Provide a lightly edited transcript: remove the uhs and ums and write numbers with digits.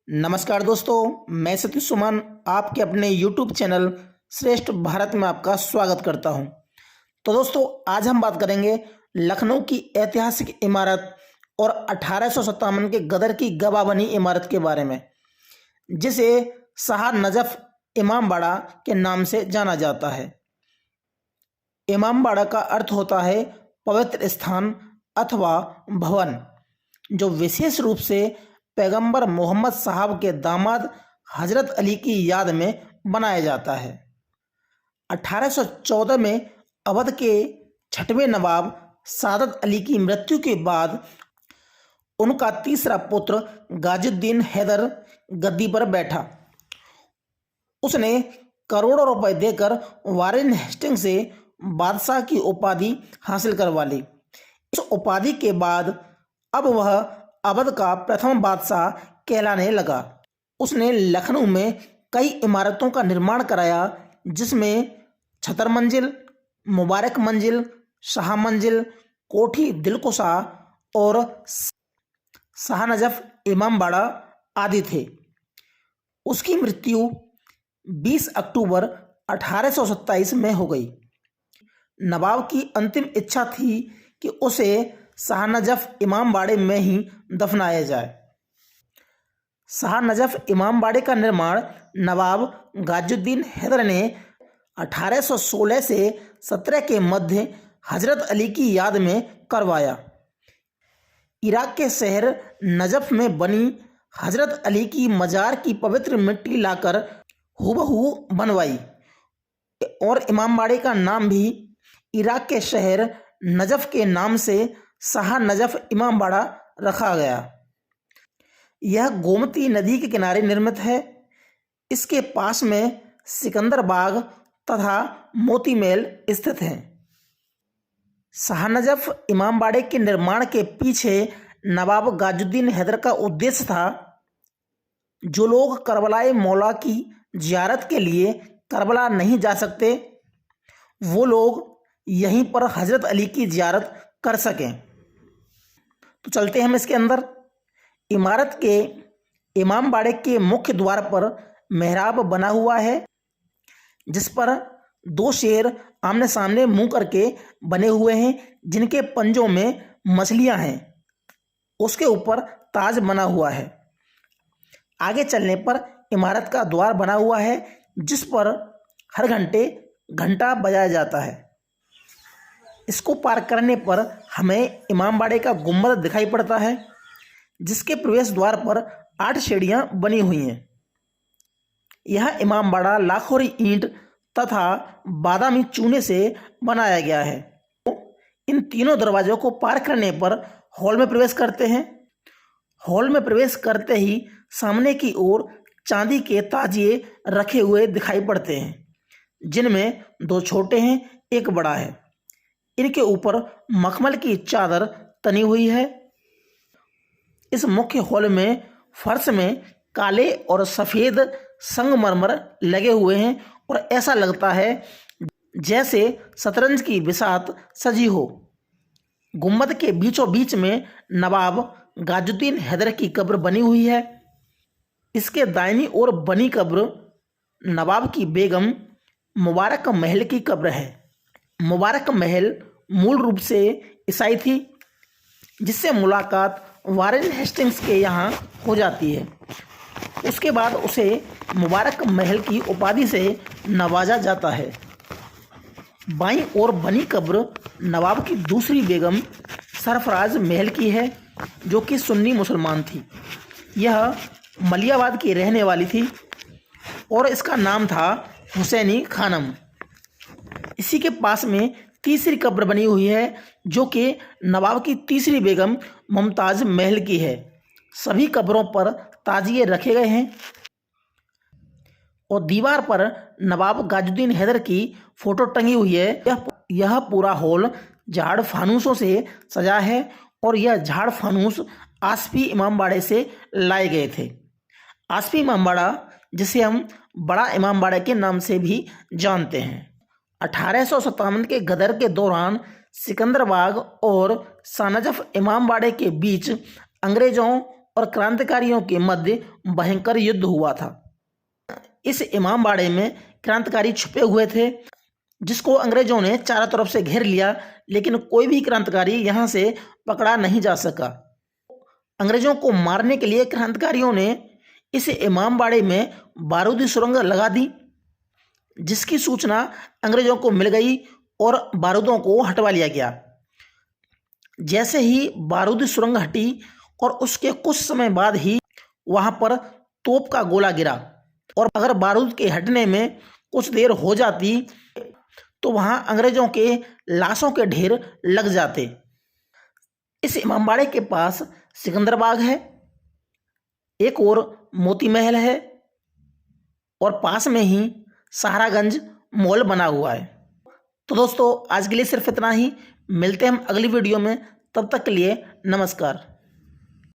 नमस्कार दोस्तों, मैं सतीश सुमन आपके अपने YouTube चैनल श्रेष्ठ भारत में आपका स्वागत करता हूं। तो दोस्तों, आज हम बात करेंगे लखनऊ की ऐतिहासिक इमारत और 1857 के गदर की गवाह बनी इमारत के बारे में, जिसे शाह नजफ इमामबाड़ा के नाम से जाना जाता है। इमामबाड़ा का अर्थ होता है पवित्र स्थान अथवा भवन, जो विशेष रूप से पैगंबर मोहम्मद साहब के दामाद हजरत अली की याद में बनाया जाता है। 1814 में अवध के छठवें नवाब सादत अली की मृत्यु के बाद उनका तीसरा पुत्र गाजुद्दीन हैदर गद्दी पर बैठा। उसने करोड़ों रुपए देकर वारेन हेस्टिंग्स से बादशाह की उपाधि हासिल करवा ली। इस उपाधि के बाद अब वह अवध का प्रथम बादशाह कहलाने लगा। उसने लखनऊ में कई इमारतों का निर्माण कराया, जिसमें छतर मंजिल, मुबारक मंजिल, शाह मंजिल, कोठी दिलकुशा और शाह नजफ इमामबाड़ा आदि थे। उसकी मृत्यु 20 अक्टूबर 1827 में हो गई। नवाब की अंतिम इच्छा थी कि उसे शाह नजफ इमामबाड़े में ही दफनाया जाए। शाह नजफ इमामबाड़े का निर्माण नवाब गाजुद्दीन हैदर ने 1816 से 17 के मध्य हजरत अली की याद में करवाया। इराक के शहर नजफ में बनी हजरत अली की मजार की पवित्र मिट्टी लाकर हूबहू बनवाई और इमामबाड़े का नाम भी इराक के शहर नजफ के नाम से शाह नजफ इमामबाड़ा रखा गया। यह गोमती नदी के किनारे निर्मित है। इसके पास में सिकंदर बाग तथा मोती महल स्थित हैं। शाह नजफ इमामबाड़े के निर्माण के पीछे नवाब गाजुद्दीन हैदर का उद्देश्य था, जो लोग करबलाए मौला की जियारत के लिए करबला नहीं जा सकते, वो लोग यहीं पर हजरत अली की जियारत कर सकें। तो चलते हैं हम इसके अंदर। इमारत के इमामबाड़े के मुख्य द्वार पर मेहराब बना हुआ है, जिस पर दो शेर आमने सामने मुंह करके बने हुए हैं, जिनके पंजों में मछलियां हैं। उसके ऊपर ताज बना हुआ है। आगे चलने पर इमारत का द्वार बना हुआ है, जिस पर हर घंटे घंटा बजाया जाता है। इसको पार करने पर हमें इमामबाड़े का गुंबद दिखाई पड़ता है, जिसके प्रवेश द्वार पर 8 सीढ़ियां बनी हुई हैं। यह इमामबाड़ा लाखोरी ईंट तथा बादामी चूने से बनाया गया है। इन तीनों दरवाजों को पार करने पर हॉल में प्रवेश करते हैं। हॉल में प्रवेश करते ही सामने की ओर चांदी के ताजिए रखे हुए दिखाई पड़ते हैं, जिनमें 2 छोटे हैं, एक बड़ा है। इनके ऊपर मखमल की चादर तनी हुई है। इस मुख्य हॉल में फर्श में काले और सफ़ेद संगमरमर लगे हुए हैं और ऐसा लगता है जैसे शतरंज की बिसात सजी हो। गुंबद के बीचों बीच में नवाब गाजुद्दीन हैदर की कब्र बनी हुई है। इसके दाहिनी ओर बनी कब्र नवाब की बेगम मुबारक महल की कब्र है। मुबारक महल मूल रूप से ईसाई थी, जिससे मुलाकात वारेन हेस्टिंग्स के यहाँ हो जाती है। उसके बाद उसे मुबारक महल की उपाधि से नवाजा जाता है। बाईं ओर बनी कब्र नवाब की दूसरी बेगम सरफराज महल की है, जो कि सुन्नी मुसलमान थी। यह मलियाबाद की रहने वाली थी और इसका नाम था हुसैनी खानम। इसी के पास में तीसरी कब्र बनी हुई है, जो कि नवाब की तीसरी बेगम मुमताज महल की है। सभी कब्रों पर ताजिए रखे गए हैं और दीवार पर नवाब गाजुद्दीन हैदर की फोटो टंगी हुई है। यह पूरा हॉल झाड़ फानूसों से सजा है और यह झाड़ फानूस आसफी इमामबाड़े से लाए गए थे। आसफी इमामबाड़ा, जिसे हम बड़ा इमामबाड़ा के नाम से भी जानते हैं। 1857 के गदर के दौरान सिकंदर बाग और शाह नजफ इमामबाड़े के बीच अंग्रेजों और क्रांतिकारियों के मध्य भयंकर युद्ध हुआ था। इस इमामबाड़े में क्रांतिकारी छुपे हुए थे, जिसको अंग्रेजों ने चारों तरफ से घेर लिया, लेकिन कोई भी क्रांतिकारी यहाँ से पकड़ा नहीं जा सका। अंग्रेजों को मारने के लिए क्रांतिकारियों ने इस इमामबाड़े में बारूदी सुरंग लगा दी, जिसकी सूचना अंग्रेजों को मिल गई और बारूदों को हटवा लिया गया। जैसे ही बारूदी सुरंग हटी और उसके कुछ समय बाद ही वहाँ पर तोप का गोला गिरा, और अगर बारूद के हटने में कुछ देर हो जाती तो वहाँ अंग्रेजों के लाशों के ढेर लग जाते। इस इमामबाड़े के पास सिकंदरबाग है, एक और मोती महल है, और पास में ही सहारागंज मॉल बना हुआ है। तो दोस्तों आज के लिए सिर्फ इतना ही। मिलते हैं हम अगली वीडियो में, तब तक के लिए नमस्कार।